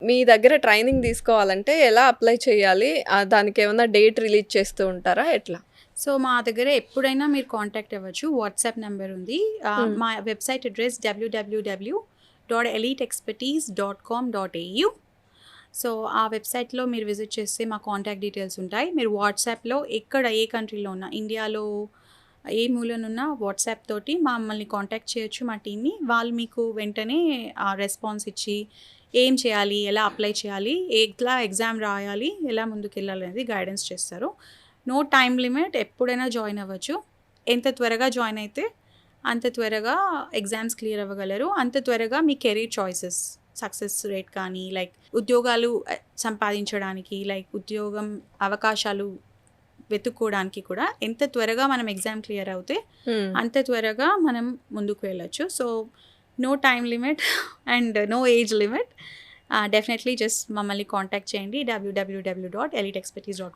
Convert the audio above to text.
మీ దగ్గర ట్రైనింగ్ తీసుకోవాలంటే ఎలా అప్లై చేయాలి? దానికేమన్నా డేట్ రిలీజ్ చేస్తూ ఉంటారా? ఎట్లా? సో మా దగ్గర ఎప్పుడైనా మీరు కాంటాక్ట్ అవ్వచ్చు. వాట్సాప్ నెంబర్ ఉంది. మా వెబ్సైట్ అడ్రెస్ www.eliteexpertise.com.au. సో ఆ వెబ్సైట్లో మీరు విజిట్ చేస్తే మా కాంటాక్ట్ డీటెయిల్స్ ఉంటాయి. మీరు వాట్సాప్లో ఎక్కడ ఏ కంట్రీలో ఉన్నా, ఇండియాలో ఏ మూలనున్నా వాట్సాప్ తోటి మమ్మల్ని కాంటాక్ట్ చేయొచ్చు, మా టీమ్ని. వాళ్ళు మీకు వెంటనే రెస్పాన్స్ ఇచ్చి ఏం చేయాలి, ఎలా అప్లై చేయాలి, ఎట్లా ఎగ్జామ్ రాయాలి, ఎలా ముందుకెళ్ళాలి అనేది గైడెన్స్ చేస్తారు. నో టైమ్ లిమిట్, ఎప్పుడైనా జాయిన్ అవ్వచ్చు. ఎంత త్వరగా జాయిన్ అయితే అంత త్వరగా ఎగ్జామ్స్ క్లియర్ అవ్వగలరు. అంత త్వరగా మీ కెరీర్ చాయిసెస్, సక్సెస్ రేట్ కానీ, లైక్ ఉద్యోగాలు సంపాదించడానికి, లైక్ ఉద్యోగం అవకాశాలు వెతుక్కోవడానికి కూడా ఎంత త్వరగా మనం ఎగ్జామ్ క్లియర్ అవుతే అంత త్వరగా మనం ముందుకు వెళ్ళొచ్చు. So no time limit and no age limit. Definitely just మమ్మల్ని కాంటాక్ట్ చేయండి. www.eliteexpertise.com.